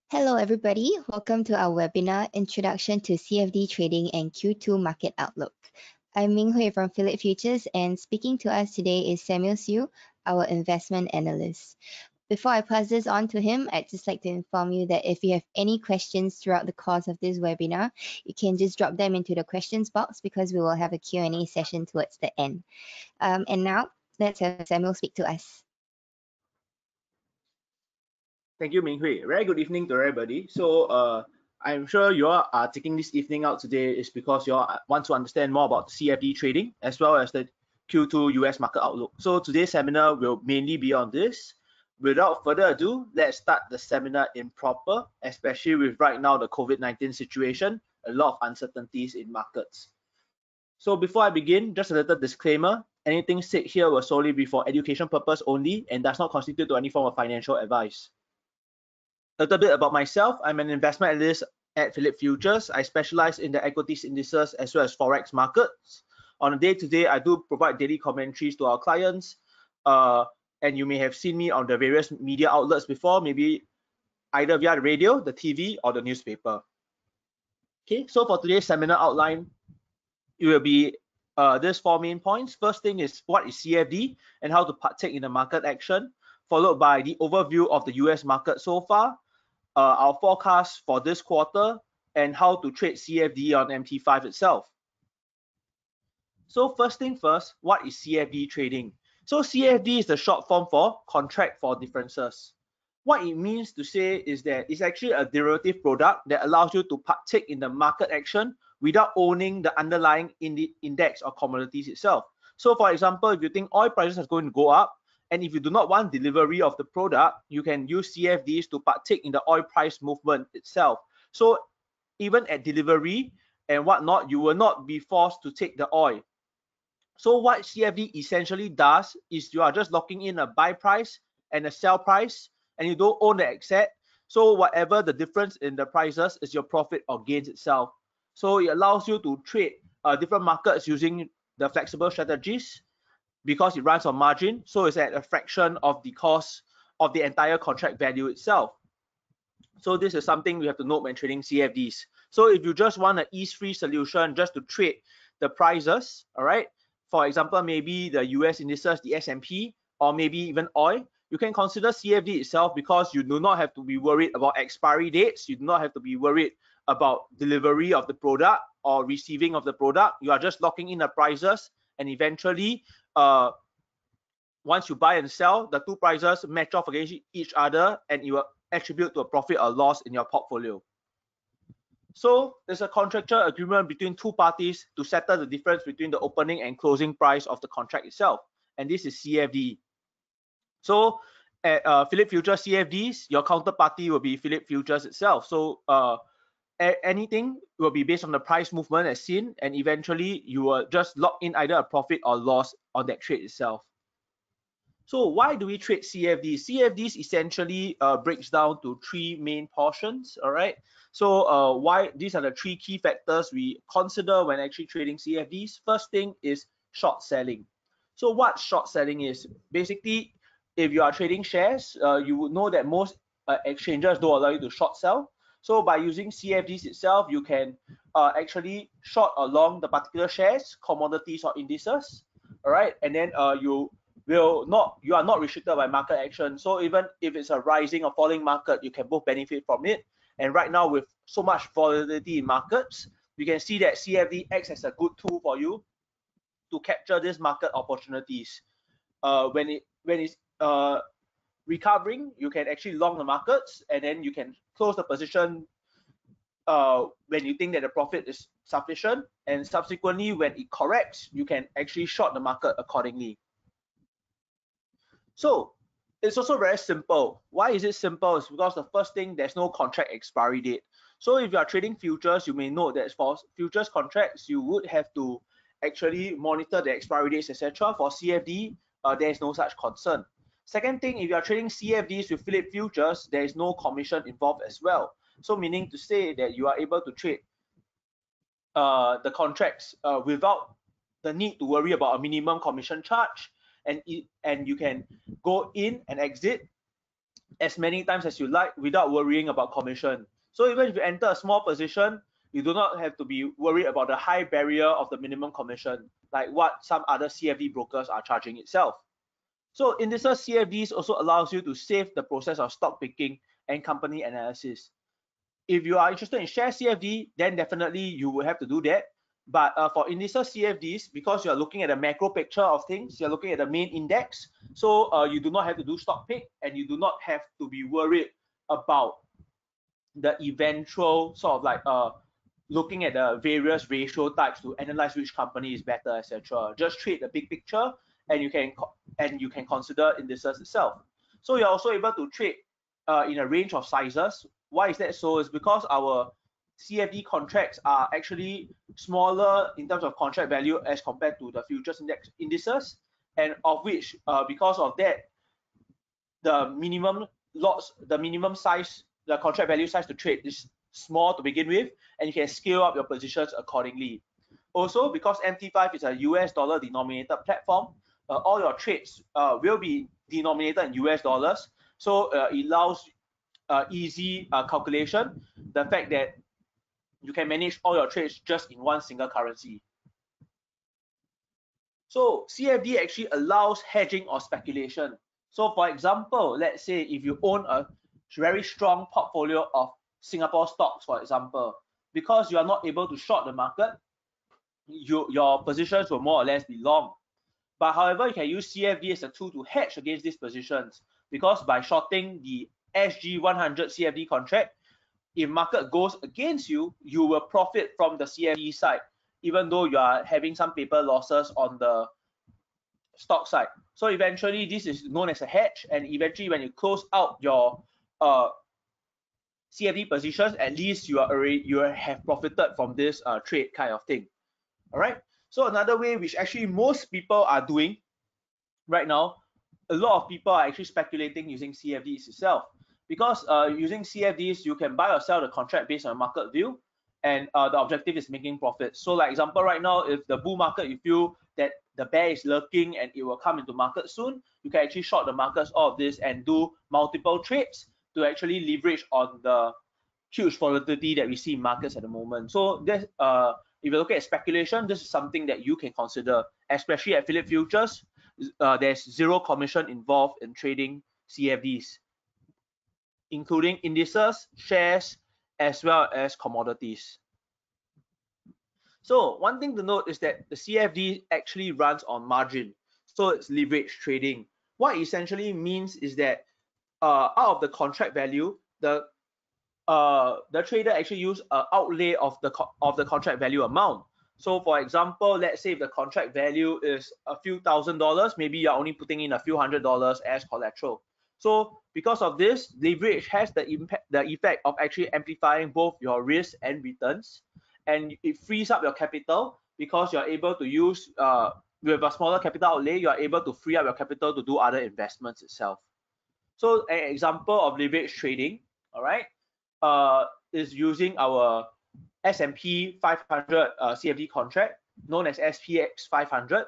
Hello, everybody. Welcome to our webinar, Introduction to CFD Trading and Q2 Market Outlook. I'm Ming Hui from Phillip Futures, and speaking to us today is Samuel Siu, our investment analyst. Before I pass this on to him, I'd just like to inform you that if you have any questions throughout the course of this webinar, you can just drop them into the questions box because we will have a Q&A session towards the end. And now, let's have Samuel speak to us. Thank you, Ming Hui. Very good evening to everybody. So I'm sure you all are taking this evening out today is because you all want to understand more about the CFD trading as well as the Q2 US market outlook. So today's seminar will mainly be on this. Without further ado, let's start the seminar in proper, especially with right now the COVID-19 situation, a lot of uncertainties in markets. So before I begin, just a little disclaimer. Anything said here will solely be for education purpose only and does not constitute to any form of financial advice. A little bit about myself. I'm an investment analyst at Phillip Futures. I specialize in the equities, indices, as well as forex markets. On a day-to-day, I do provide daily commentaries to our clients. And you may have seen me on the various media outlets before, maybe either via the radio, the TV, or the newspaper. Okay, so for today's seminar outline, it will be these 4 main points. First thing is what is CFD and how to partake in the market action, followed by the overview of the US market so far, our forecast for this quarter, and how to trade CFD on MT5 itself. So first thing first, what is CFD trading? So CFD is the short form for contract for differences. What it means to say is that it's actually a derivative product that allows you to partake in the market action without owning the underlying index or commodities itself. So for example, if you think oil prices are going to go up, and if you do not want delivery of the product, you can use CFDs to partake in the oil price movement itself. So even at delivery and whatnot, you will not be forced to take the oil. So what CFD essentially does is you are just locking in a buy price and a sell price, and you don't own the asset. So whatever the difference in the prices is your profit or gains itself. So it allows you to trade different markets using the flexible strategies, because it runs on margin, so it's at a fraction of the cost of the entire contract value itself. So this is something we have to note when trading CFDs. So if you just want an ease-free solution just to trade the prices, all right, for example, maybe the US indices, the S&P, or maybe even oil, you can consider CFD itself because you do not have to be worried about expiry dates. You do not have to be worried about delivery of the product or receiving of the product. You are just locking in the prices, and eventually once you buy and sell, the two prices match off against each other, and it will attribute to a profit or loss in your portfolio. So there's a contractual agreement between two parties to settle the difference between the opening and closing price of the contract itself, and this is CFD. So at Phillip Futures CFDs, your counterparty will be Phillip Futures itself. So anything will be based on the price movement as seen, and eventually you will just lock in either a profit or loss on that trade itself. So why do we trade CFDs? CFDs essentially breaks down to 3 main portions, all right? So why these are the 3 key factors we consider when actually trading CFDs. First thing is short selling. So what short selling is? Basically, if you are trading shares, you would know that most exchanges don't allow you to short sell. So by using CFDs itself, you can actually short along the particular shares, commodities, or indices, all right? And then you are not restricted by market action. So even if it's a rising or falling market, you can both benefit from it. And right now, with so much volatility in markets, you can see that CFD acts as a good tool for you to capture these market opportunities. When it's recovering, you can actually long the markets, and then you can close the position when you think that the profit is sufficient, and subsequently when it corrects, you can actually short the market accordingly. So it's also very simple. Why is it simple? It's because the first thing, there's no contract expiry date. So if you are trading futures, you may know that for futures contracts, you would have to actually monitor the expiry dates, etc. For CFD, there is no such concern. Second thing, if you are trading CFDs with Phillip Futures, there is no commission involved as well. So meaning to say that you are able to trade the contracts without the need to worry about a minimum commission charge, and you can go in and exit as many times as you like without worrying about commission. So even if you enter a small position, you do not have to be worried about the high barrier of the minimum commission, like what some other CFD brokers are charging itself. So Indices CFDs also allows you to save the process of stock picking and company analysis. If you are interested in share CFD, then definitely you will have to do that. But for Indices CFDs, because you're looking at the macro picture of things, you're looking at the main index, so you do not have to do stock pick, and you do not have to be worried about the eventual sort of like looking at the various ratio types to analyze which company is better, etc. Just trade the big picture, and you can consider indices itself. So you're also able to trade in a range of sizes. Why is that so? Is because our CFD contracts are actually smaller in terms of contract value as compared to the futures indices, and of which because of that, the minimum lots, the minimum size, the contract value size to trade is small to begin with, and you can scale up your positions accordingly. Also, because MT5 is a US dollar denominated platform, all your trades will be denominated in US dollars, so it allows easy calculation. The fact that you can manage all your trades just in one single currency. So CFD actually allows hedging or speculation. So for example, let's say if you own a very strong portfolio of Singapore stocks, for example, because you are not able to short the market, your positions will more or less be long. But however, you can use CFD as a tool to hedge against these positions, because by shorting the SG100 CFD contract, if market goes against you, you will profit from the CFD side, even though you are having some paper losses on the stock side. So eventually this is known as a hedge, and eventually when you close out your CFD positions, at least you have profited from this trade kind of thing. All right. So another way which actually most people are doing right now, a lot of people are actually speculating using CFDs itself, because using CFDs you can buy or sell the contract based on market view, and the objective is making profits. So like example, right now, if the bull market, you feel that the bear is lurking and it will come into market soon, you can actually short the markets, all of this, and do multiple trades to actually leverage on the huge volatility that we see in markets at the moment. So this, if you look at speculation, this is something that you can consider, especially at Phillip Futures. There's zero commission involved in trading CFDs, including indices, shares, as well as commodities. So one thing to note is that the CFD actually runs on margin, so it's leverage trading. What it essentially means is that out of the contract value, the trader actually use an outlay of the contract value amount. So for example, let's say if the contract value is a few $1,000s, maybe you're only putting in a few $100s as collateral. So because of this, leverage has the effect of actually amplifying both your risk and returns, and it frees up your capital, because you're able to use with a smaller capital outlay, you are able to free up your capital to do other investments itself. So an example of leverage trading, all right, is using our S&P 500 CFD contract, known as SPX 500.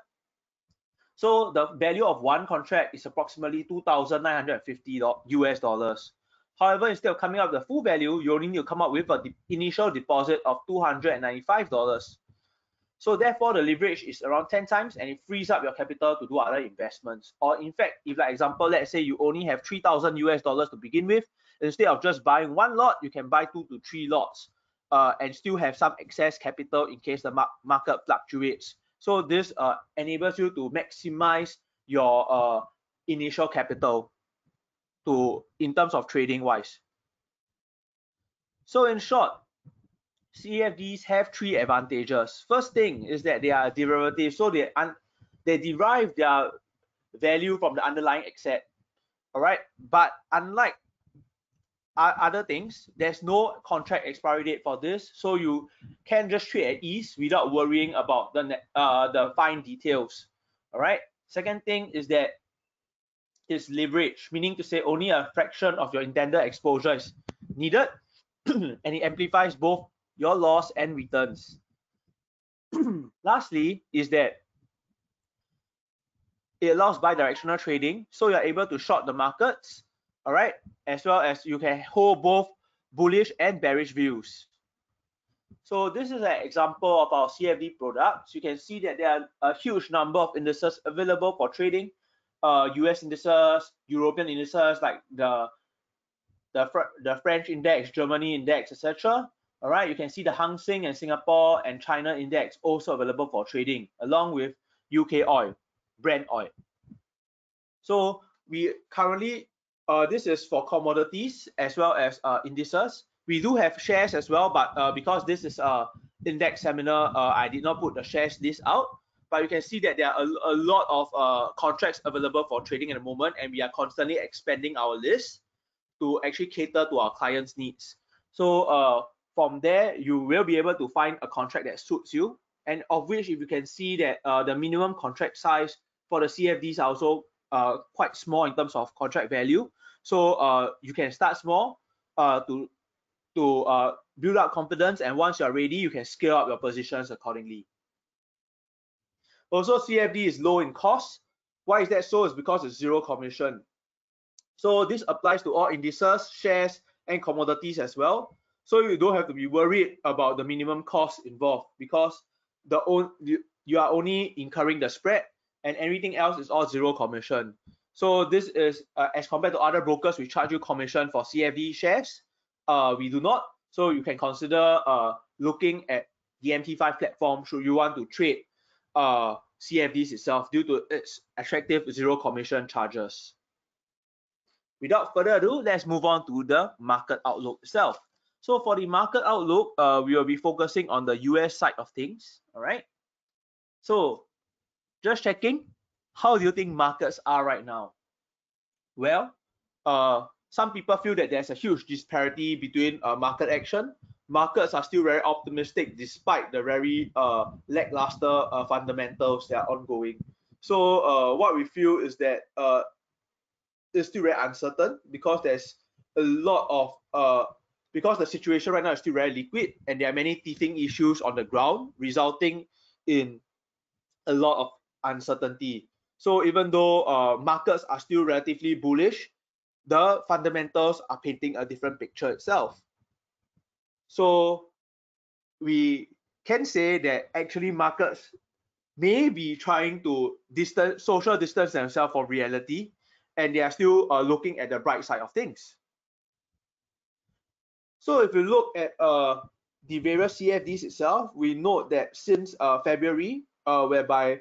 So the value of one contract is approximately $2,950 US dollars. However, instead of coming up with the full value, you only need to come up with an initial deposit of $295. So therefore, the leverage is around 10 times, and it frees up your capital to do other investments. Or in fact, if like example, let's say you only have 3,000 US dollars to begin with, instead of just buying one lot, you can buy 2 to 3 lots and still have some excess capital in case the market fluctuates. So this enables you to maximize your initial capital in terms of trading wise. So in short, CFDs have three advantages. First thing is that they are derivatives, so they derive their value from the underlying asset. All right, but unlike other things, there's no contract expiry date for this, so you can just trade at ease without worrying about the fine details. All right. Second thing is that it's leverage, meaning to say only a fraction of your intended exposure is needed, and it amplifies both your loss and returns. Lastly is that it allows bidirectional trading, so you're able to short the markets all right, as well as you can hold both bullish and bearish views. So this is an example of our CFD products. You can see that there are a huge number of indices available for trading. US indices, European indices like the French index, Germany index, etc. All right, you can see the Hang Seng and Singapore and China index also available for trading, along with UK oil, Brent oil. So we currently, this is for commodities as well as indices. We do have shares as well, but because this is a index seminar, I did not put the shares list out. But you can see that there are a lot of contracts available for trading at the moment, and we are constantly expanding our list to actually cater to our clients' needs. So from there, you will be able to find a contract that suits you, and of which, if you can see that the minimum contract size for the CFDs are also quite small in terms of contract value. So you can start small to build up confidence, and once you're ready, you can scale up your positions accordingly. Also, CFD is low in cost. Why is that so? It's because it's zero commission. So this applies to all indices, shares, and commodities as well. So you don't have to be worried about the minimum cost involved, because you are only incurring the spread, and everything else is all zero commission. So this is as compared to other brokers, we charge you commission for CFD shares. We do not. So you can consider looking at the MT5 platform should you want to trade CFDs itself, due to its attractive zero commission charges. Without further ado, let's move on to the market outlook itself. So for the market outlook, we will be focusing on the US side of things. All right. So just checking, how do you think markets are right now? Well, some people feel that there's a huge disparity between market action. Markets are still very optimistic despite the very lackluster fundamentals that are ongoing. So what we feel is that it's still very uncertain, because there's a lot of because the situation right now is still very liquid, and there are many teething issues on the ground, resulting in a lot of uncertainty. So even though markets are still relatively bullish, the fundamentals are painting a different picture itself. So we can say that actually markets may be trying to social distance themselves from reality, and they are still looking at the bright side of things. So if you look at the various CFDs itself, we note that since February, whereby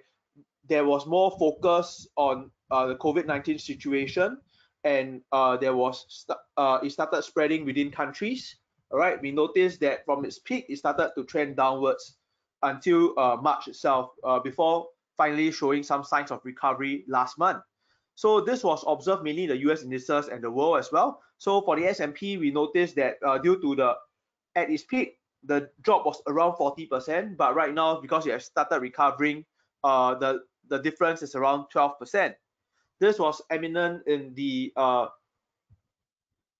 there was more focus on the COVID-19 situation, and it started spreading within countries. All right, we noticed that from its peak, it started to trend downwards until March itself, before finally showing some signs of recovery last month. So this was observed mainly in the US indices and the world as well. So for the S&P, we noticed that due to at its peak, the drop was around 40%, but right now, because it has started recovering, the difference is around 12%. This was eminent in the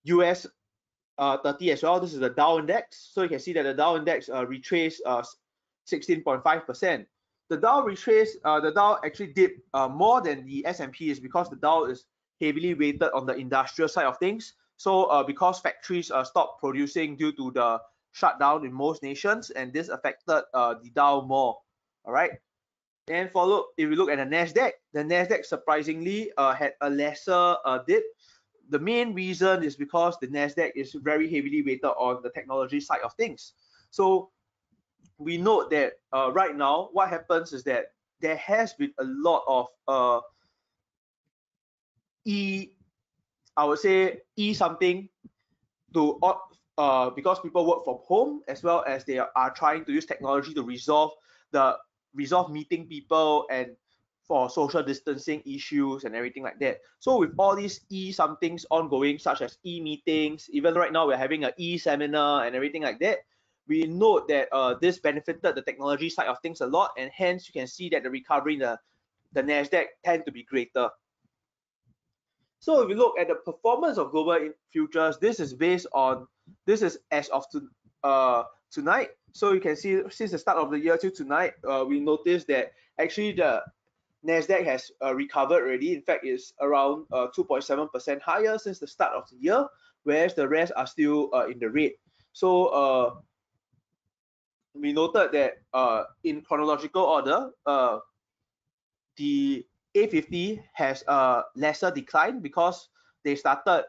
US 30 as well. This is the Dow index. So you can see that the Dow index retraced 16.5%. The Dow actually dipped more than the S&P, is because the Dow is heavily weighted on the industrial side of things. So because factories stopped producing due to the shutdown in most nations, and this affected the Dow more. All right. And if we look at the Nasdaq surprisingly had a lesser dip. The main reason is because the Nasdaq is very heavily weighted on the technology side of things. So we note that right now, what happens is that there has been a lot of I would say something to because people work from home, as well as they are trying to use technology to resolve meeting people and for social distancing issues and everything like that. So with all these somethings ongoing, such as meetings, even right now we're having an seminar and everything like that, we note that this benefited the technology side of things a lot, and hence you can see that the recovery in the Nasdaq tend to be greater. So if you look at the performance of global futures, this is as of tonight. So you can see since the start of the year till tonight, we noticed that actually the NASDAQ has recovered already. In fact, it's around 2.7% higher since the start of the year, whereas the rest are still in the red. So we noted that in chronological order, the A50 has a lesser decline because they started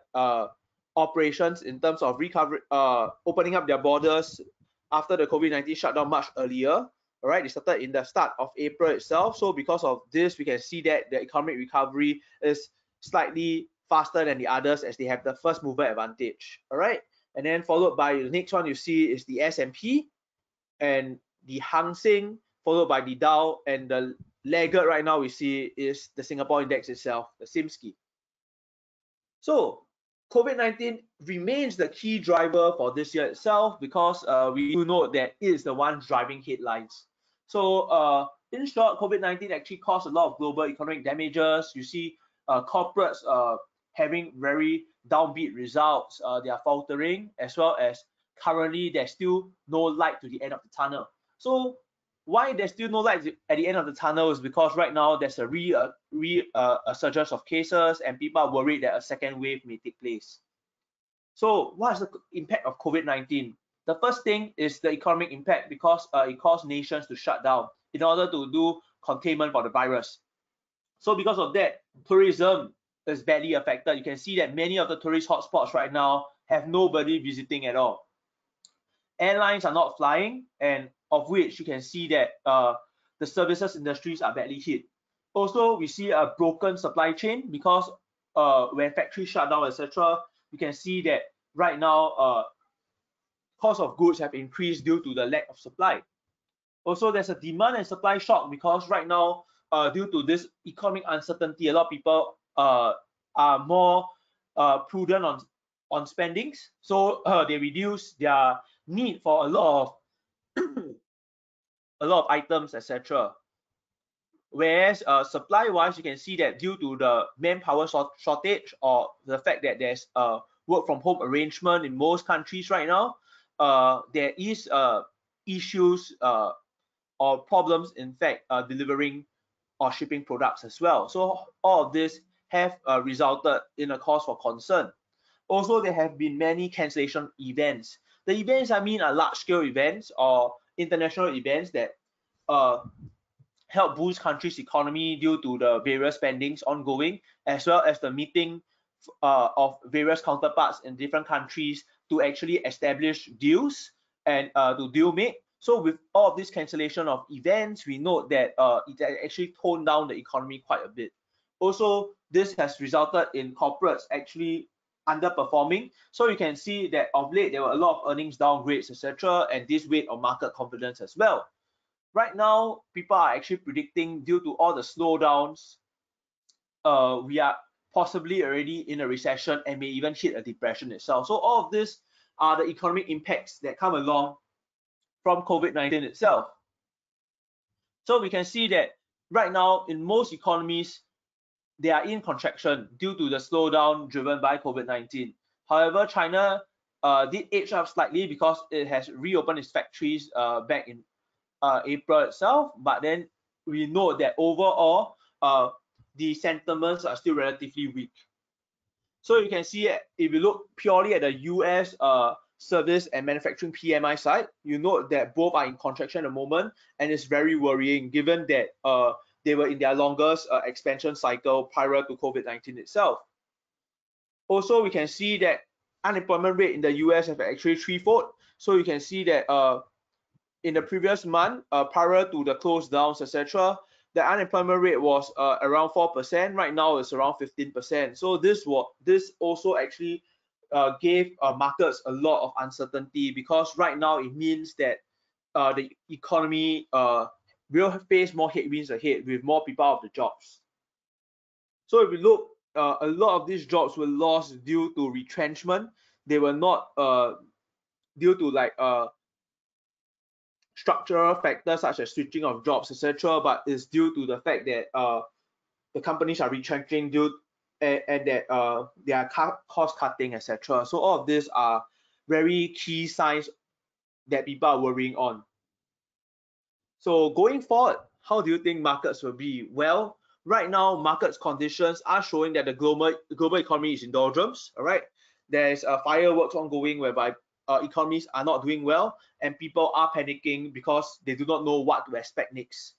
operations in terms of recovery, opening up their borders after the COVID-19 shutdown much earlier. All right, they started in the start of April itself. So because of this, we can see that the economic recovery is slightly faster than the others as they have the first mover advantage. All right, and then followed by the next one you see is the S&P and the Hang Seng, followed by the Dow, and the laggard right now we see is the Singapore index itself, the SIMSCI. So COVID-19 remains the key driver for this year itself because we do know that it is the one driving headlines. So in short, COVID-19 actually caused a lot of global economic damages. You see corporates having very downbeat results. They are faltering, as well as currently there's still no light to the end of the tunnel. So why there's still no light at the end of the tunnel is because right now there's a resurgence of cases and people are worried that a second wave may take place. So what is the impact of COVID-19? The first thing is the economic impact because it caused nations to shut down in order to do containment for the virus. So because of that, tourism is badly affected. You can see that many of the tourist hotspots right now have nobody visiting at all. Airlines are not flying, and of which you can see that the services industries are badly hit. Also, we see a broken supply chain because when factories shut down, etc., you can see that right now cost of goods have increased due to the lack of supply. Also, there's a demand and supply shock because right now, due to this economic uncertainty, a lot of people are more prudent on spendings, so they reduce their need for a lot of items, etc. Whereas supply-wise, you can see that due to the manpower shortage or the fact that there's a work from home arrangement in most countries right now, there is issues or problems in fact delivering or shipping products as well. So all of this have resulted in a cause for concern. Also, there have been many cancellation events. The events I mean are large-scale events or international events that help boost countries' economy due to the various spendings ongoing, as well as the meeting of various counterparts in different countries to actually establish deals and to deal make. So with all of this cancellation of events, we note that it actually toned down the economy quite a bit. Also, this has resulted in corporates actually underperforming. So you can see that of late there were a lot of earnings downgrades, etc., and this weighed on market confidence as well. Right now, people are actually predicting due to all the slowdowns, we are possibly already in a recession and may even hit a depression itself. So all of this are the economic impacts that come along from COVID-19 itself. So we can see that right now in most economies, they are in contraction due to the slowdown driven by COVID-19. However, China did edge up slightly because it has reopened its factories back in April itself, but then we know that overall the sentiments are still relatively weak. So you can see if you look purely at the US service and manufacturing PMI side, you note that both are in contraction at the moment, and it's very worrying given that they were in their longest expansion cycle prior to COVID-19 itself. Also, we can see that unemployment rate in the US have actually threefold. So you can see that in the previous month, prior to the close downs, etc., the unemployment rate was around 4%. Right now, it's around 15%. So this also actually gave markets a lot of uncertainty because right now it means that the economy will face more headwinds ahead with more people out of the jobs. So if we look, a lot of these jobs were lost due to retrenchment. They were not due to like structural factors such as switching of jobs, etc., but it's due to the fact that the companies are retrenching and that they are cost cutting, etc. So all of these are very key signs that people are worrying on. So going forward, how do you think markets will be? Well, right now market conditions are showing that the global economy is in doldrums. All right, there's fireworks ongoing whereby economies are not doing well and people are panicking because they do not know what to expect next.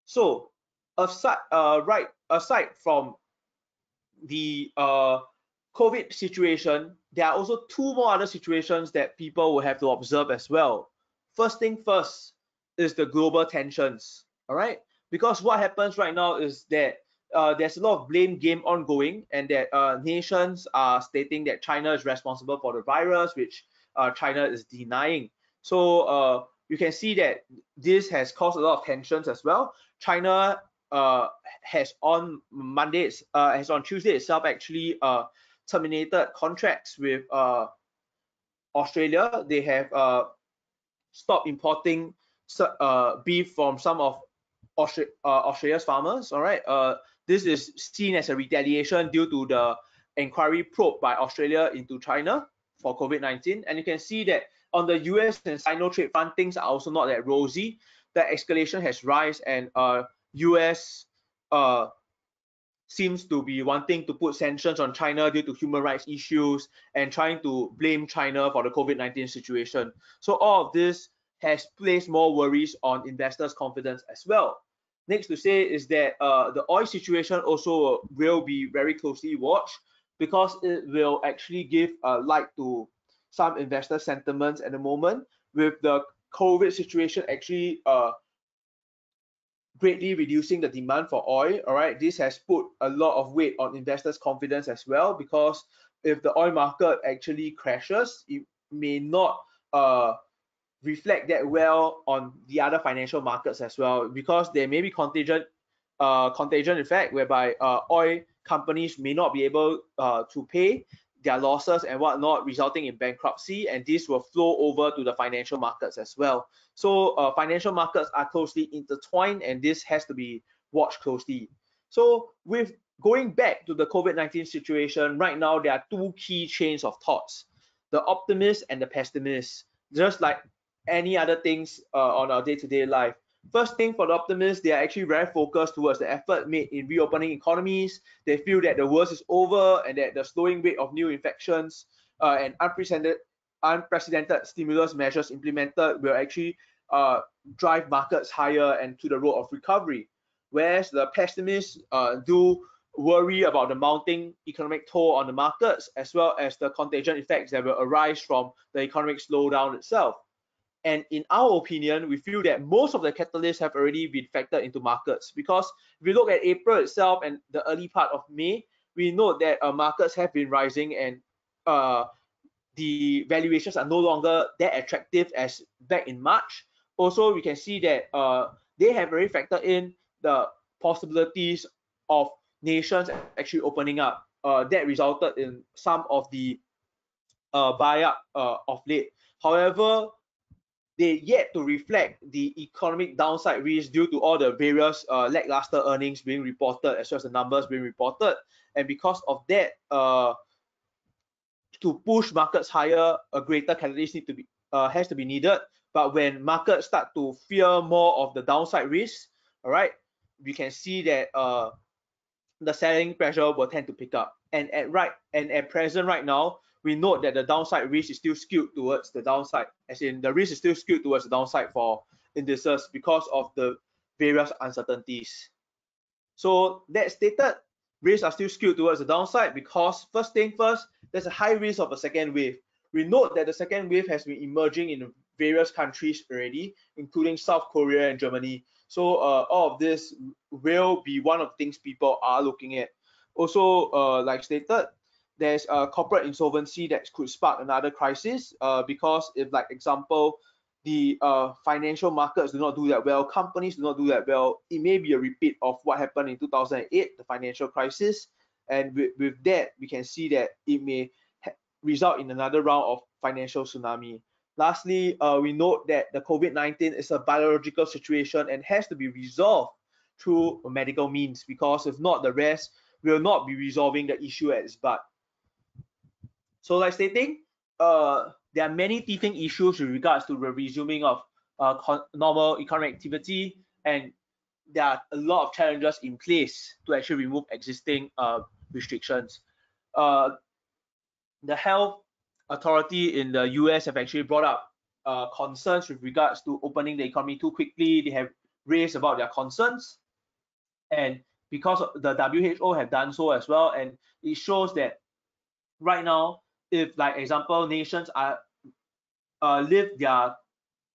So aside from the COVID situation, there are also two more other situations that people will have to observe as well. First thing first is the global tensions. All right, because what happens right now is that there's a lot of blame game ongoing, and that nations are stating that China is responsible for the virus, which China is denying. So you can see that this has caused a lot of tensions as well. China has on Tuesday itself actually terminated contracts with Australia. They have stopped importing beef from some of Australia's farmers. All right, this is seen as a retaliation due to the inquiry probe by Australia into China for COVID-19, and you can see that on the US and Sino trade front, things are also not that rosy. The escalation has risen, and US seems to be wanting to put sanctions on China due to human rights issues and trying to blame China for the COVID-19 situation. So all of this has placed more worries on investors' confidence as well. Next to say is that the oil situation also will be very closely watched, because it will actually give light to some investor sentiments at the moment, with the COVID situation actually greatly reducing the demand for oil. All right, this has put a lot of weight on investors' confidence as well, because if the oil market actually crashes, it may not reflect that well on the other financial markets as well, because there may be contagion effect whereby oil companies may not be able to pay their losses and whatnot, resulting in bankruptcy, and this will flow over to the financial markets as well. So financial markets are closely intertwined, and this has to be watched closely. So with going back to the COVID-19 situation, right now there are two key chains of thoughts: the optimists and the pessimists. Just like any other things on our day-to-day life. First thing, for the optimists, they are actually very focused towards the effort made in reopening economies. They feel that the worst is over and that the slowing rate of new infections and unprecedented stimulus measures implemented will actually drive markets higher and to the road of recovery. Whereas the pessimists do worry about the mounting economic toll on the markets, as well as the contagion effects that will arise from the economic slowdown itself. And in our opinion, we feel that most of the catalysts have already been factored into markets, because if we look at April itself and the early part of May, we know that markets have been rising, and the valuations are no longer that attractive as back in March. Also, we can see that they have already factored in the possibilities of nations actually opening up. That resulted in some of the buy-up of late. However, they yet to reflect the economic downside risk due to all the various lackluster earnings being reported, as well as the numbers being reported. And because of that, to push markets higher, a greater catalyst has to be needed. But when markets start to fear more of the downside risk, all right, we can see that the selling pressure will tend to pick up. And at present right now, we note that the downside risk is still skewed towards the downside, as in the risk is still skewed towards the downside for indices because of the various uncertainties. So that stated, risks are still skewed towards the downside because, first thing first, there's a high risk of a second wave. We note that the second wave has been emerging in various countries already, including South Korea and Germany. So all of this will be one of the things people are looking at. Also, like stated, there's a corporate insolvency that could spark another crisis, because if, like example, the financial markets do not do that well, companies do not do that well, it may be a repeat of what happened in 2008, the financial crisis. And with that, we can see that it may result in another round of financial tsunami. Lastly, we note that the COVID-19 is a biological situation and has to be resolved through medical means, because if not, the rest will not be resolving the issue at its butt. So like stating, there are many teething issues with regards to the resuming of normal economic activity, and there are a lot of challenges in place to actually remove existing restrictions. The health authority in the US have actually brought up concerns with regards to opening the economy too quickly. They have raised about their concerns, and because the WHO have done so as well, and it shows that right now, if like example nations are lift their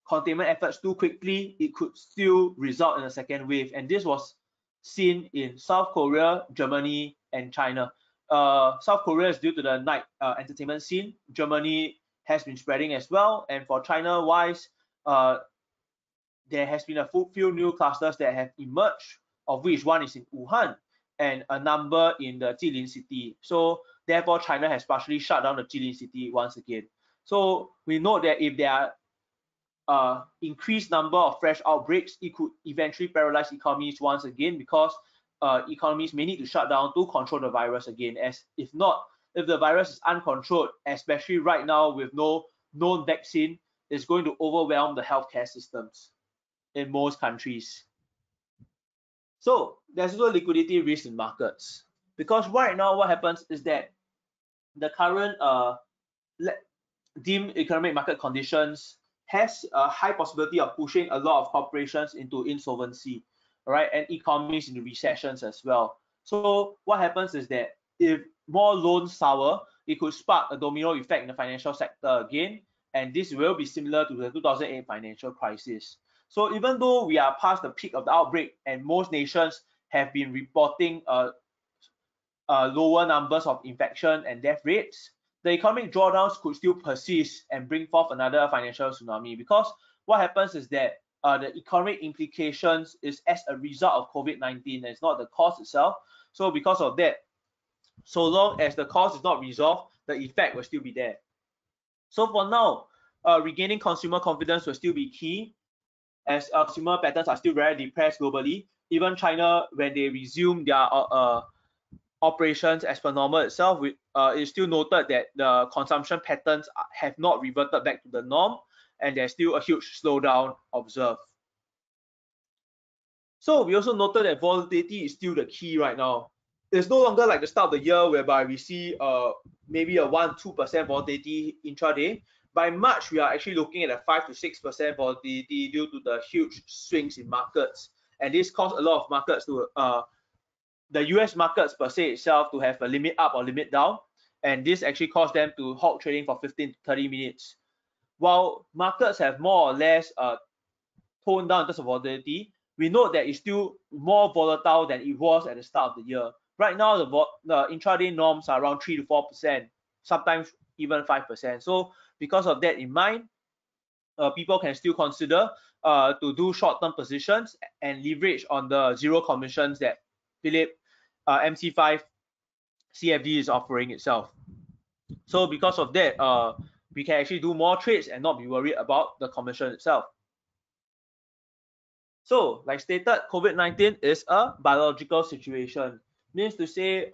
containment efforts too quickly, it could still result in a second wave. And this was seen in South Korea, Germany, and China. South Korea is due to the night entertainment scene. Germany has been spreading as well. And for China wise, there has been a few new clusters that have emerged, of which one is in Wuhan and a number in the Jilin city. So therefore, China has partially shut down the Jilin city once again. So we know that if there are increased number of fresh outbreaks, it could eventually paralyze economies once again, because economies may need to shut down to control the virus again. As if not, if the virus is uncontrolled, especially right now with no known vaccine, it's going to overwhelm the healthcare systems in most countries. So there's also liquidity risk in markets, because right now what happens is that the current dim economic market conditions has a high possibility of pushing a lot of corporations into insolvency, right, and economies into recessions as well. So what happens is that if more loans sour, it could spark a domino effect in the financial sector again, and this will be similar to the 2008 financial crisis. So even though we are past the peak of the outbreak and most nations have been reporting lower numbers of infection and death rates, the economic drawdowns could still persist and bring forth another financial tsunami, because what happens is that the economic implications is as a result of COVID-19, and it's not the cause itself. So because of that, so long as the cause is not resolved, the effect will still be there. So for now, regaining consumer confidence will still be key, as consumer patterns are still very depressed globally. Even China, when they resume their operations as per normal itself, it's still noted that the consumption patterns have not reverted back to the norm, and there's still a huge slowdown observed. So we also noted that volatility is still the key right now. It's no longer like the start of the year whereby we see maybe a 1-2% volatility intraday. By March, we are actually looking at a 5 to 6% volatility due to the huge swings in markets, and this caused a lot of markets to the US markets per se itself to have a limit up or limit down, and this actually caused them to halt trading for 15 to 30 minutes. While markets have more or less toned down in terms of volatility, we note that it's still more volatile than it was at the start of the year. Right now, the intraday norms are around 3 to 4%, sometimes even 5%. So because of that in mind, people can still consider to do short-term positions and leverage on the zero commissions that Phillip MT5 CFD is offering itself. So because of that, we can actually do more trades and not be worried about the commission itself. So like stated, COVID-19 is a biological situation. Means to say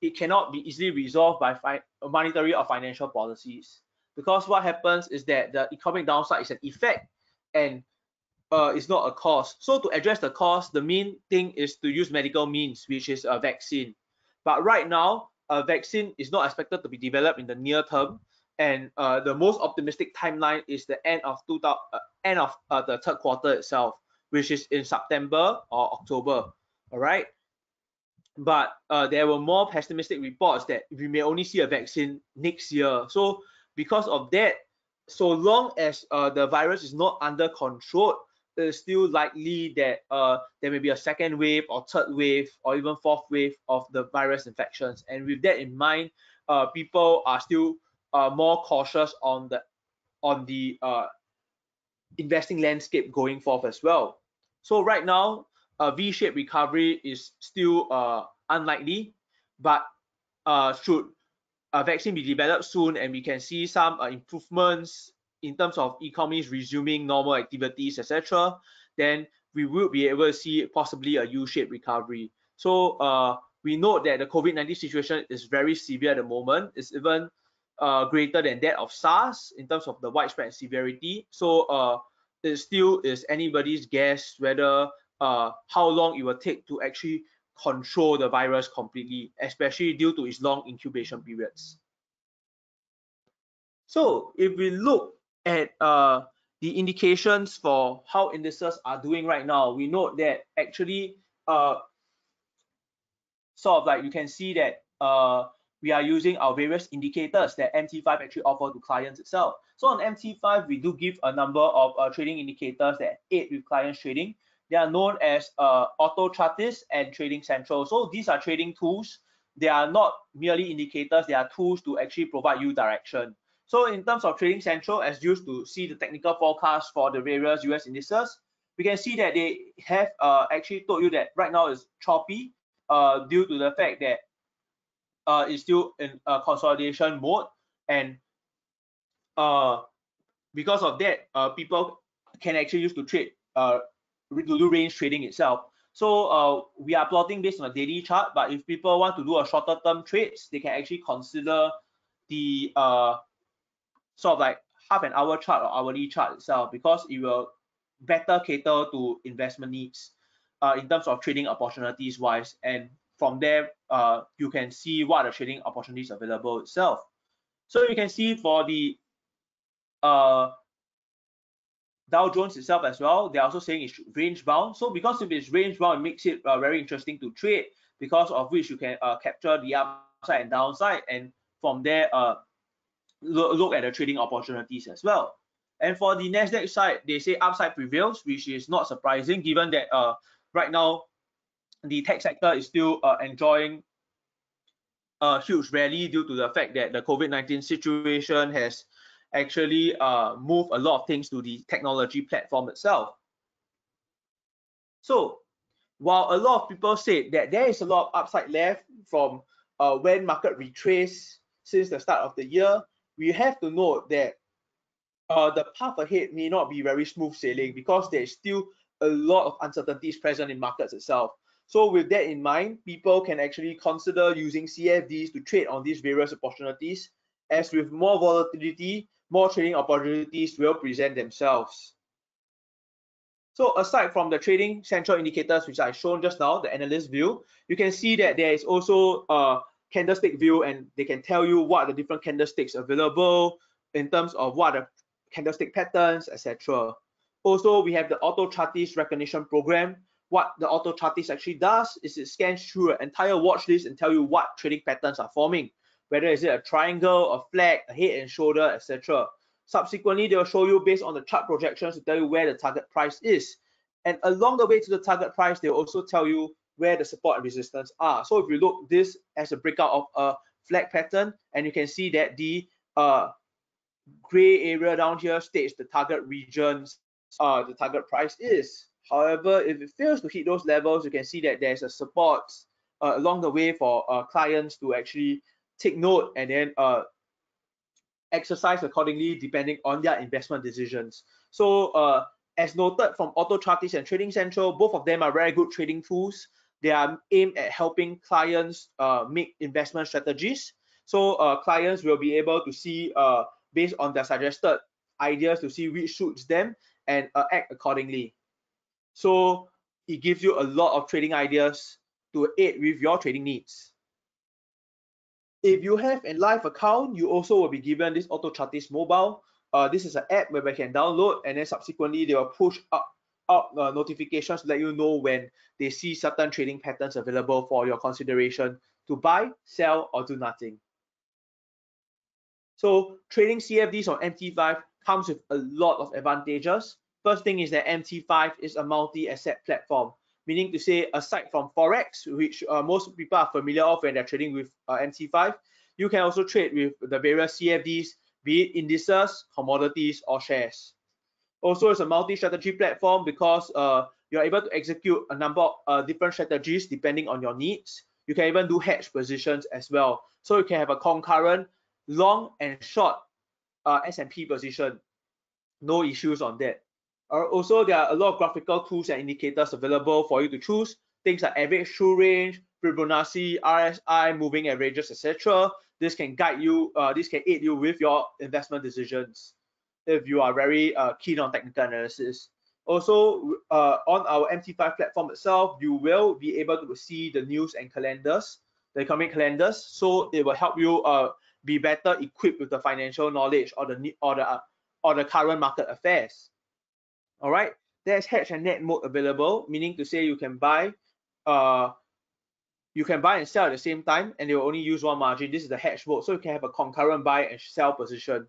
it cannot be easily resolved by monetary or financial policies, because what happens is that the economic downside is an effect and it's not a cause. So to address the cause, the main thing is to use medical means, which is a vaccine. But right now, a vaccine is not expected to be developed in the near term, and the most optimistic timeline is the end of the third quarter itself, which is in September or October. All right. But there were more pessimistic reports that we may only see a vaccine next year. So because of that, so long as the virus is not under control, it's still likely that there may be a second wave or third wave or even fourth wave of the virus infections. And with that in mind, people are still more cautious on the investing landscape going forth as well. So right now, a V-shaped recovery is still unlikely, but should a vaccine be developed soon and we can see some improvements in terms of economies resuming normal activities, etc., then we will be able to see possibly a U-shaped recovery. So we note that the COVID-19 situation is very severe at the moment. It's even greater than that of SARS in terms of the widespread severity. So it still is anybody's guess whether how long it will take to actually control the virus completely, especially due to its long incubation periods. So if we look at the indications for how indices are doing right now, we note that actually sort of like you can see that we are using our various indicators that MT5 actually offer to clients itself. So on MT5, we do give a number of trading indicators that aid with clients trading. They are known as Autochartist and Trading Central. So these are trading tools. They are not merely indicators, they are tools to actually provide you direction. So in terms of Trading Central, as used to see the technical forecast for the various US indices, we can see that they have actually told you that right now is choppy due to the fact that it's still in consolidation mode, and because of that, people can actually use to trade to do range trading itself. So we are plotting based on a daily chart, but if people want to do a shorter term trades, they can actually consider the sort of like half an hour chart or hourly chart itself, because it will better cater to investment needs in terms of trading opportunities wise, and from there you can see what are the trading opportunities available itself. So you can see for the Dow Jones itself as well, they're also saying it's range bound. So because if it's range bound, it makes it very interesting to trade, because of which you can capture the upside and downside, and from there look at the trading opportunities as well. And for the Nasdaq side, they say upside prevails, which is not surprising given that right now the tech sector is still enjoying a huge rally due to the fact that the COVID-19 situation has actually moved a lot of things to the technology platform itself. So while a lot of people say that there is a lot of upside left from when market retrace since the start of the year, we have to note that the path ahead may not be very smooth sailing, because there's still a lot of uncertainties present in markets itself. So with that in mind, people can actually consider using CFDs to trade on these various opportunities, as with more volatility, more trading opportunities will present themselves. So aside from the trading central indicators, which I shown just now, the analyst view, you can see that there is also a candlestick view, and they can tell you what are the different candlesticks available in terms of what are the candlestick patterns, etc. Also, we have the Autochartist recognition program. What the Autochartist actually does is it scans through an entire watch list and tell you what trading patterns are forming, whether is it a triangle, a flag, a head and shoulder, etc. Subsequently, they will show you based on the chart projections to tell you where the target price is. And along the way to the target price, they will also tell you where the support and resistance are. So if you look this as a breakout of a flag pattern, and you can see that the gray area down here states the target regions the target price is. However, if it fails to hit those levels, you can see that there's a support along the way for clients to actually take note and then exercise accordingly depending on their investment decisions. So as noted from Autochartist and Trading Central, both of them are very good trading tools. They are aimed at helping clients make investment strategies. So clients will be able to see based on their suggested ideas to see which suits them and act accordingly. So it gives you a lot of trading ideas to aid with your trading needs. If you have a live account, you also will be given this Autochartist mobile. This is an app where you can download, and then subsequently they will push out notifications to let you know when they see certain trading patterns available for your consideration to buy, sell, or do nothing. So trading CFDs on MT5 comes with a lot of advantages. First thing is that MT5 is a multi-asset platform, meaning to say aside from Forex, which most people are familiar with when they're trading with MT5, you can also trade with the various CFDs, be it indices, commodities, or shares. Also, it's a multi-strategy platform because you're able to execute a number of different strategies depending on your needs. You can even do hedge positions as well. So you can have a concurrent long and short S&P position. No issues on that. Also, there are a lot of graphical tools and indicators available for you to choose. Things like average true range, Fibonacci, RSI, moving averages, etc. This can guide you, this can aid you with your investment decisions if you are very keen on technical analysis. Also, on our MT5 platform itself, you will be able to see the news and calendars, the economic calendars. So it will help you be better equipped with the financial knowledge or the current market affairs. All right. There's hedge and net mode available, meaning to say you can buy and sell at the same time, and they will only use one margin. This is the hedge mode, so you can have a concurrent buy and sell position.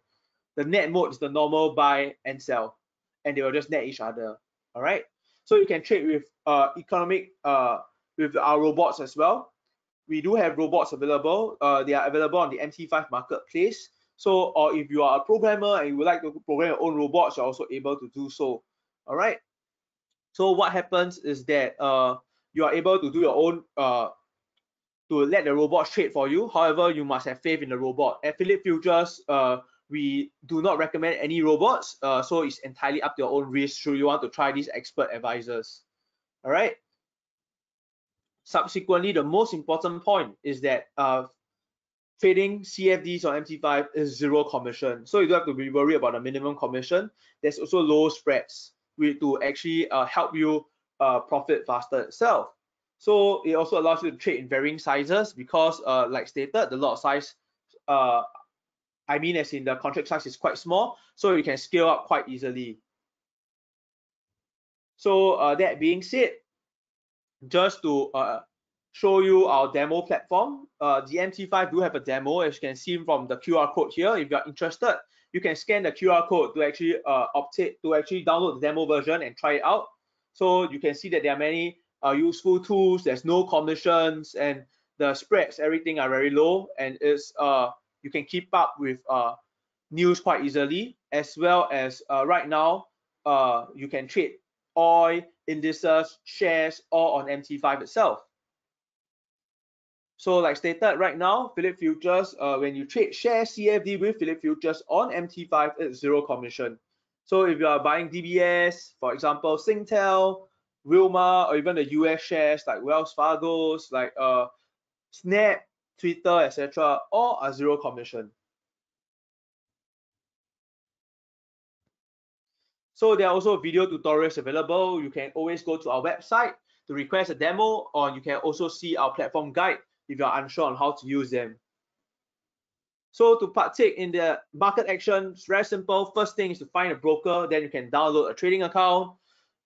The net mode is the normal buy and sell, and they will just net each other. All right. So you can trade with with our robots as well. We do have robots available. They are available on the MT5 marketplace. So, or if you are a programmer and you would like to program your own robots, you're also able to do so. All right. So what happens is that you are able to do your own to let the robot trade for you. However, you must have faith in the robot. At Phillip Futures, we do not recommend any robots, so it's entirely up to your own risk should you want to try these expert advisors. All right. Subsequently, the most important point is that trading CFDs on MT5 is zero commission, so you don't have to be worried about the minimum commission. There's also low spreads to actually help you profit faster itself. So it also allows you to trade in varying sizes because, like stated, the lot size, I mean as in the contract size is quite small, so you can scale up quite easily. So that being said, just to show you our demo platform, the MT5 do have a demo, as you can see from the QR code here. If you're interested, you can scan the QR code to actually download the demo version and try it out. So you can see that there are many useful tools. There's no commissions, and the spreads, everything are very low, and it's you can keep up with news quite easily, as well as right now you can trade oil, indices, shares, all on MT5 itself. So like stated, right now, Phillip Futures, when you trade share CFD with Phillip Futures on MT5, it's zero commission. So if you are buying DBS, for example, Singtel, Wilmar, or even the US shares like Wells Fargo's, like Snap, Twitter, etc., all are zero commission. So there are also video tutorials available. You can always go to our website to request a demo, or you can also see our platform guide if you are unsure on how to use them. So to partake in the market action, it's very simple. First thing is to find a broker, then you can download a trading account,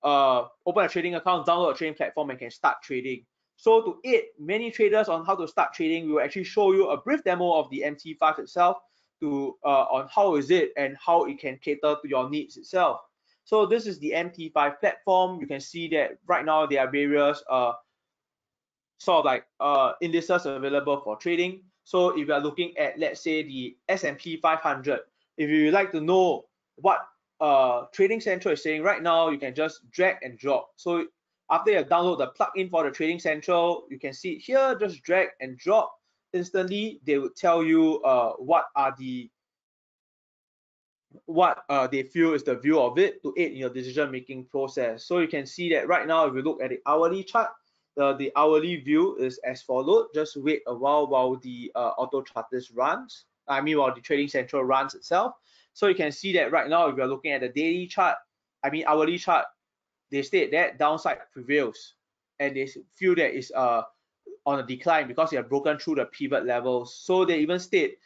open a trading account, download a trading platform, and can start trading. So to aid many traders on how to start trading, we will actually show you a brief demo of the MT5 itself on how is it and how it can cater to your needs itself. So this is the MT5 platform. You can see that right now there are various sort of like indices available for trading. So if you are looking at, let's say, the S&P 500, if you would like to know what Trading Central is saying right now, you can just drag and drop. So after you download the plugin for the Trading Central, you can see it here, just drag and drop. Instantly, they will tell you what they feel is the view of it to aid in your decision-making process. So you can see that right now, if you look at the hourly chart, the hourly view is as follows. Just wait a while the Autochartist runs. While the Trading Central runs itself. So you can see that right now, if you're looking at the daily chart, hourly chart, they state that downside prevails, and they feel that it's on a decline because they have broken through the pivot levels. So they even state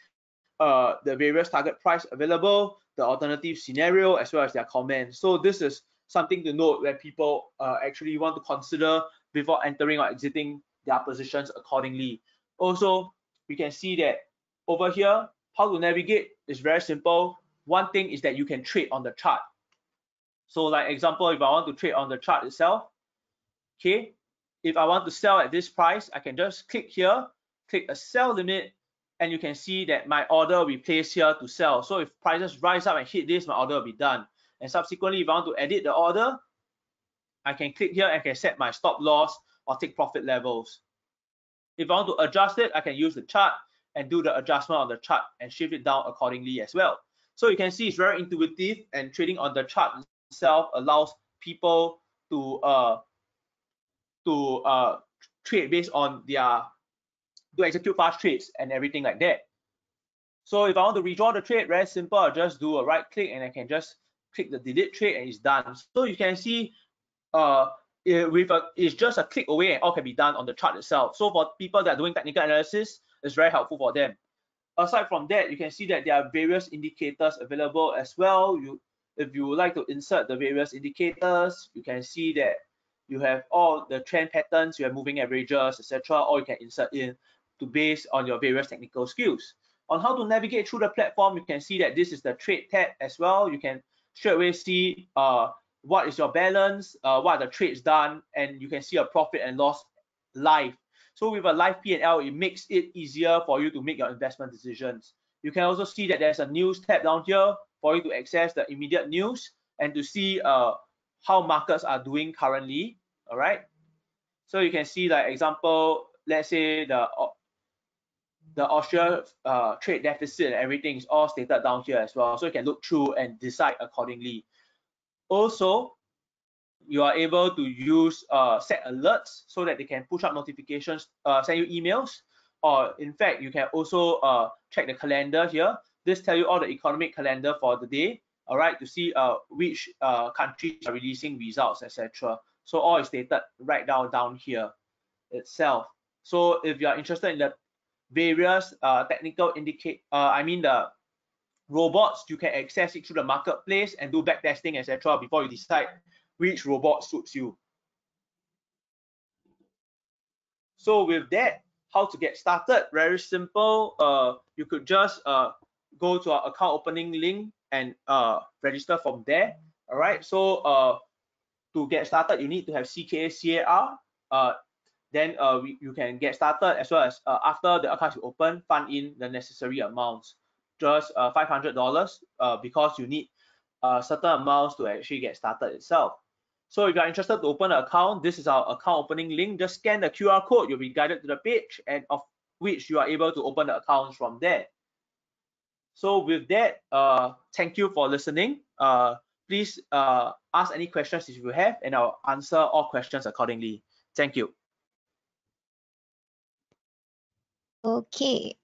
the various target price available, the alternative scenario, as well as their comments. So this is something to note when people actually want to consider before entering or exiting their positions accordingly. Also, we can see that over here, how to navigate is very simple. One thing is that you can trade on the chart. So like example, if I want to trade on the chart itself, okay, if I want to sell at this price, I can just click here, click a sell limit, and you can see that my order will be placed here to sell. So if prices rise up and hit this, my order will be done. And subsequently, if I want to edit the order, I can click here and can set my stop loss or take profit levels. If I want to adjust it, I can use the chart and do the adjustment on the chart and shift it down accordingly as well. So you can see it's very intuitive, and trading on the chart itself allows people to trade based on to execute fast trades and everything like that. So if I want to redraw the trade, very simple. I'll just do a right click and I can just click the delete trade, and it's done. So you can see it's just a click away and all can be done on the chart itself. So for people that are doing technical analysis, it's very helpful for them. Aside from that, you can see that there are various indicators available as well. If you would like to insert the various indicators, you can see that you have all the trend patterns, you have moving averages, etc. Or you can insert in to base on your various technical skills. On how to navigate through the platform, you can see that this is the trade tab as well. You can straight away see what is your balance, what are the trades done, and you can see a profit and loss live. So with a live P&L, it makes it easier for you to make your investment decisions. You can also see that there's a news tab down here for you to access the immediate news and to see how markets are doing currently. All right. So you can see, like example, let's say the Austria trade deficit and everything is all stated down here as well. So you can look through and decide accordingly. Also, you are able to use set alerts so that they can push out notifications, send you emails, or in fact, you can also check the calendar here. This tells you all the economic calendar for the day, all right, to see which countries are releasing results, etc. So all is stated right down here itself. So if you are interested in the various technical the robots, you can access it through the marketplace and do backtesting, etc. before you decide which robot suits you. So with that, how to get started? Very simple. You could just go to our account opening link and register from there. All right. So to get started, you need to have CKA CAR. Then you can get started, as well as after the account is open, fund in the necessary amounts. Just $500 because you need certain amounts to actually get started itself. So if you are interested to open an account, this is our account opening link. Just scan the QR code, you'll be guided to the page, and of which you are able to open the accounts from there. So with that, thank you for listening. Please ask any questions if you have, and I'll answer all questions accordingly. Thank you. Okay,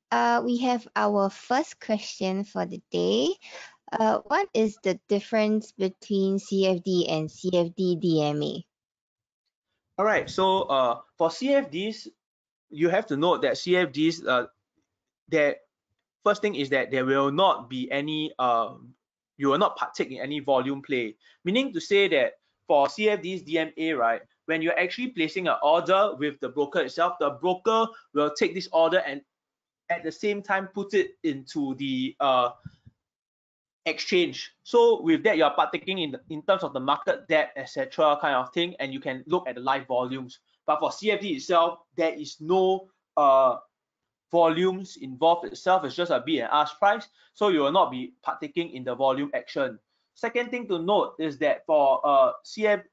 we have our first question for the day. What is the difference between CFD and CFD DMA? All right, so for CFDs, you have to note that CFDs, their first thing is that there will not be any, you will not partake in any volume play, meaning to say that for CFDs DMA, right, when you're actually placing an order with the broker itself, the broker will take this order and at the same time put it into the exchange. So with that, you're partaking in terms of the market depth, etc. kind of thing, and you can look at the live volumes. But for CFD itself, there is no volumes involved itself. It's just a bid and ask price, so you will not be partaking in the volume action. Second thing to note is that for CFDs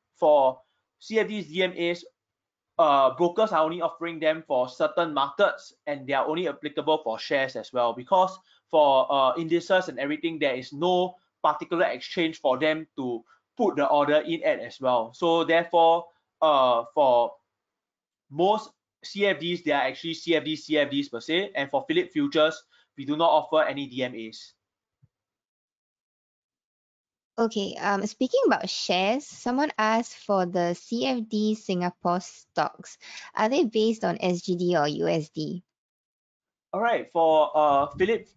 DMAs, brokers are only offering them for certain markets, and they are only applicable for shares as well, because for indices and everything, there is no particular exchange for them to put the order in at as well. So therefore, for most CFDs, they are actually CFDs per se, and for Phillip Futures, we do not offer any DMAs. Okay, speaking about shares, someone asked for the CFD Singapore stocks. Are they based on SGD or USD? All right, for Phillip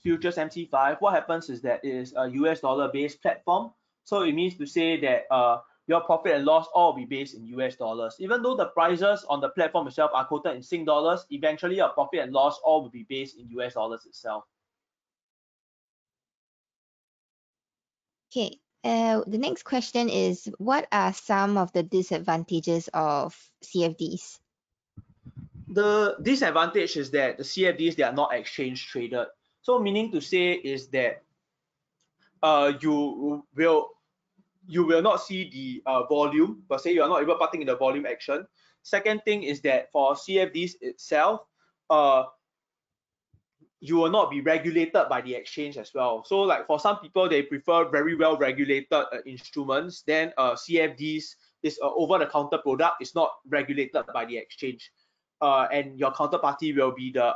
Futures MT5, what happens is that it is a US dollar based platform. So it means to say that your profit and loss all will be based in US dollars. Even though the prices on the platform itself are quoted in Sing dollars, eventually your profit and loss all will be based in US dollars itself. Okay, the next question is, what are some of the disadvantages of CFDs? The disadvantage is that the CFDs, they are not exchange traded. So meaning to say is that you will not see the volume per se. You are not able to partake in the volume action. Second thing is that for CFDs itself, you will not be regulated by the exchange as well. So like for some people, they prefer very well regulated instruments. Then CFDs is over-the-counter product. It's not regulated by the exchange, and your counterparty will be the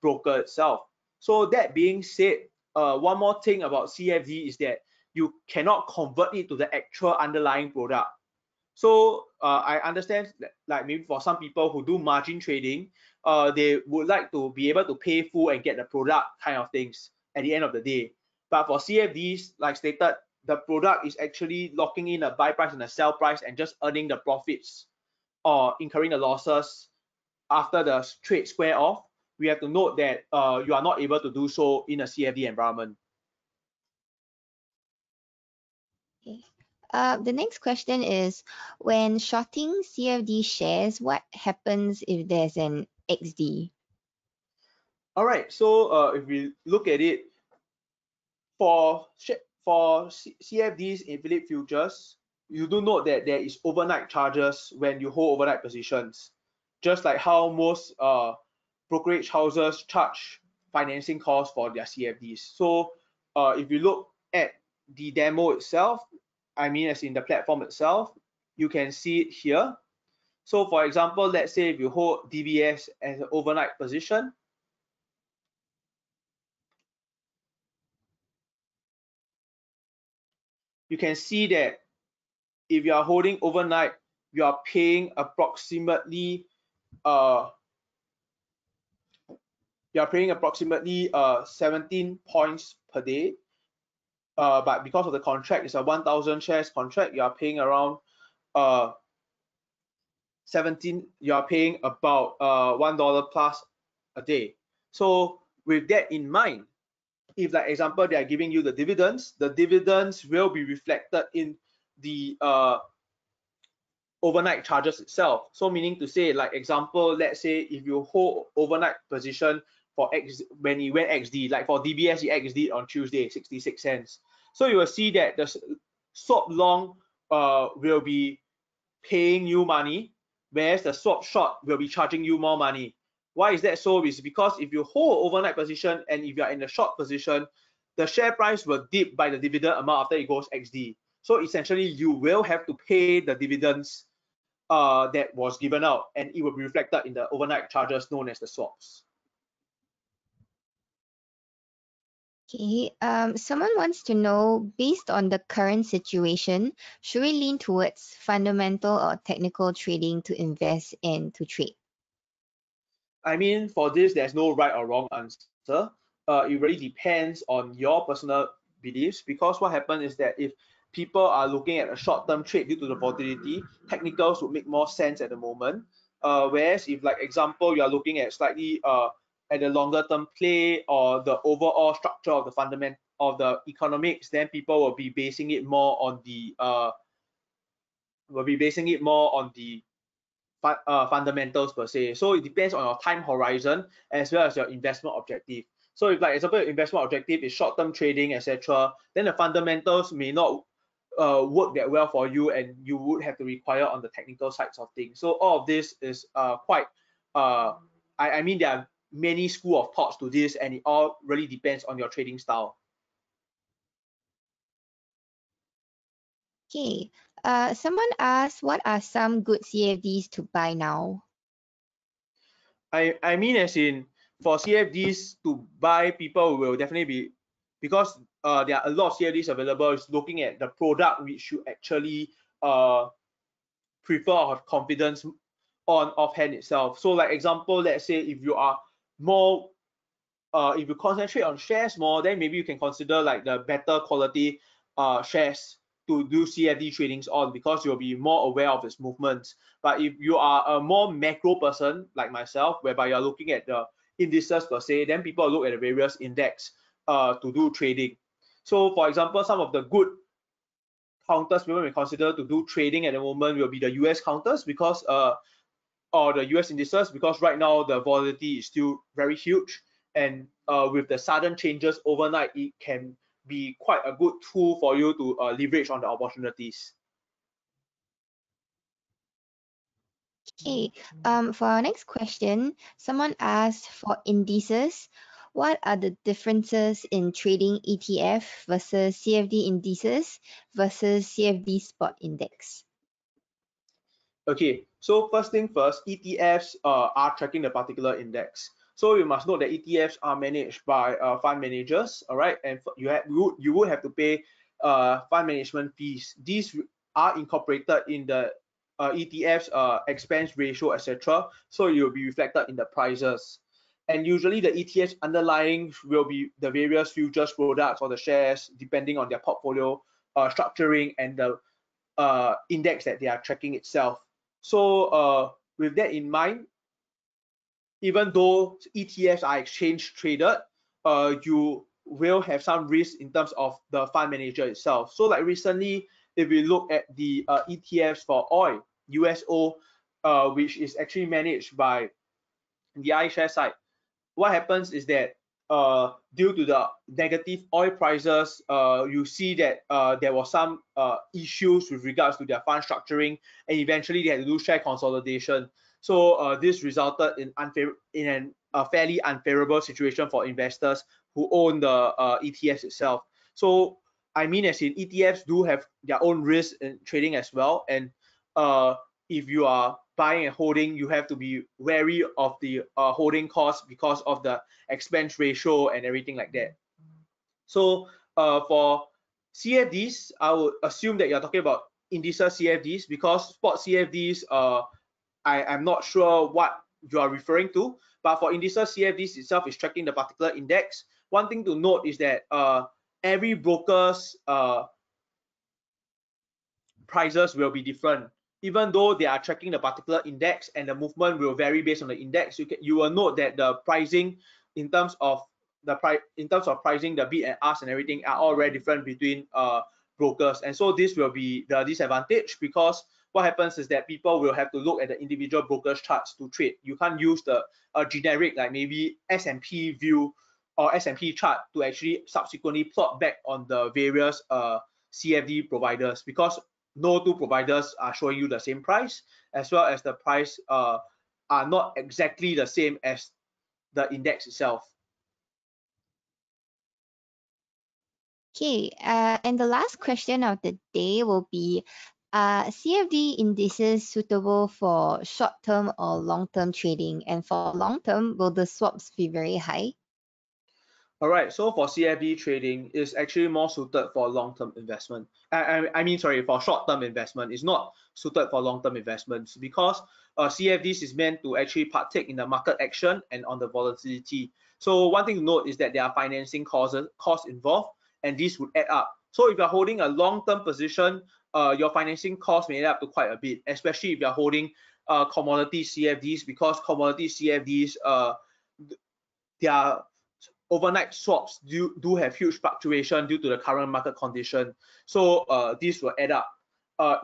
broker itself. So that being said, one more thing about CFD is that you cannot convert it to the actual underlying product. So I understand that, like maybe for some people who do margin trading, they would like to be able to pay full and get the product kind of things at the end of the day. But for CFDs, like stated, the product is actually locking in a buy price and a sell price and just earning the profits or incurring the losses after the trade square off. We have to note that you are not able to do so in a CFD environment. Okay. The next question is, when shorting CFD shares, what happens if there's an XD? All right, so if we look at it, for CFDs in Phillip futures, you do note that there is overnight charges when you hold overnight positions, just like how most brokerage houses charge financing costs for their CFDs. So if you look at the demo itself, I mean as in the platform itself, you can see it here. So for example, let's say if you hold DBS as an overnight position, you can see that if you are holding overnight, you are paying approximately 17 points per day. But because of the contract, it's a 1,000 shares contract, you are paying around 17. You are paying about $1 plus a day. So with that in mind, if like example they are giving you the dividends will be reflected in the overnight charges itself. So meaning to say, like example, let's say if you hold overnight position for X when you went XD, like for DBS, you XD on Tuesday, 66 cents. So you will see that the swap long will be paying you money, whereas the swap short will be charging you more money. Why is that so? Is because if you hold overnight position and if you are in a short position, the share price will dip by the dividend amount after it goes XD. So essentially, you will have to pay the dividends that was given out, and it will be reflected in the overnight charges known as the swaps. Okay, someone wants to know, based on the current situation, should we lean towards fundamental or technical trading to invest and to trade? I mean, for this, there's no right or wrong answer. It really depends on your personal beliefs, because what happens is that if people are looking at a short-term trade due to the volatility, technicals would make more sense at the moment. Whereas if, like example, you are looking at slightly at the longer-term play or the overall structure of the fundament of the economics, then people will be basing it more on the fundamentals per se. So it depends on your time horizon as well as your investment objective. So if, like example, your investment objective is short-term trading, etc., then the fundamentals may not work that well for you, and you would have to require on the technical sides of things. So all of this is quite I mean, there are many school of thoughts to this, and it all really depends on your trading style. Okay, someone asked, what are some good CFDs to buy now? I mean, as in, for CFDs to buy, people will definitely be, because there are a lot of CFDs available, is looking at the product which you actually prefer or have confidence on offhand itself. So like example, let's say if you are more if you concentrate on shares more, then maybe you can consider like the better quality shares to do CFD tradings on, because you'll be more aware of its movements. But if you are a more macro person like myself, whereby you're looking at the indices per se, then people look at the various index to do trading. So for example, some of the good counters people may consider to do trading at the moment will be the US counters, because or the US indices, because right now the volatility is still very huge, and with the sudden changes overnight, it can be quite a good tool for you to leverage on the opportunities. Okay, for our next question, someone asked, for indices, what are the differences in trading ETF versus CFD indices versus CFD spot index? Okay, so first thing first, ETFs are tracking the particular index. So you must know that ETFs are managed by fund managers, all right, and you would have to pay fund management fees. These are incorporated in the ETF's expense ratio, etc. So it will be reflected in the prices. And usually the ETFs underlying will be the various futures products or the shares, depending on their portfolio structuring and the index that they are tracking itself. So with that in mind, even though ETFs are exchange traded, you will have some risk in terms of the fund manager itself. So like recently, if we look at the ETFs for oil, USO, which is actually managed by the iShares side, what happens is that due to the negative oil prices, you see that there was some issues with regards to their fund structuring, and eventually they had to do share consolidation. So this resulted in a fairly unfavorable situation for investors who own the ETFs itself. So I mean, as in ETFs do have their own risk in trading as well, and if you are buying and holding, you have to be wary of the holding costs because of the expense ratio and everything like that. So for CFDs, I would assume that you're talking about indices CFDs, because spot CFDs, I'm not sure what you are referring to, but for indices CFDs itself is tracking the particular index. One thing to note is that every broker's prices will be different. Even though they are tracking the particular index and the movement will vary based on the index, you will note that the pricing in terms of pricing, the bid and ask and everything are all very different between brokers. And so this will be the disadvantage, because what happens is that people will have to look at the individual brokers charts to trade. You can't use the generic, like maybe S&P view or S&P chart to actually subsequently plot back on the various CFD providers, because no two providers are showing you the same price, as well as the price are not exactly the same as the index itself. Okay, and the last question of the day will be, CFD indices suitable for short-term or long-term trading? And for long-term, will the swaps be very high? All right, so for CFD trading, is actually more suited for long-term investment. I mean, sorry, for short-term investment. It's not suited for long-term investments, because CFDs is meant to actually partake in the market action and on the volatility. So one thing to note is that there are financing costs involved, and this would add up. So if you're holding a long-term position, your financing costs may add up to quite a bit, especially if you're holding commodity CFDs, because commodity CFDs, their overnight swaps do have huge fluctuation due to the current market condition. So this will add up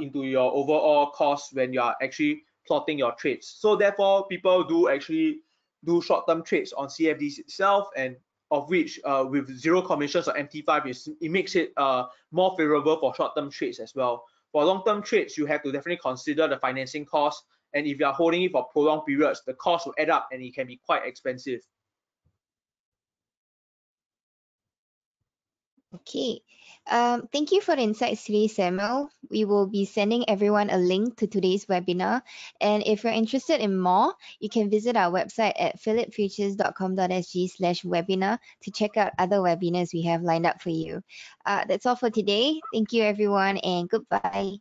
into your overall cost when you are actually plotting your trades. So therefore, people do actually do short-term trades on CFDs itself, and of which with zero commissions or MT5, it makes it more favorable for short-term trades as well. For long-term trades, you have to definitely consider the financing cost, and if you are holding it for prolonged periods, the cost will add up and it can be quite expensive. Okay. Thank you for the insights today, Samuel. We will be sending everyone a link to today's webinar. And if you're interested in more, you can visit our website at phillipfutures.com.sg/webinar to check out other webinars we have lined up for you. That's all for today. Thank you, everyone, and goodbye.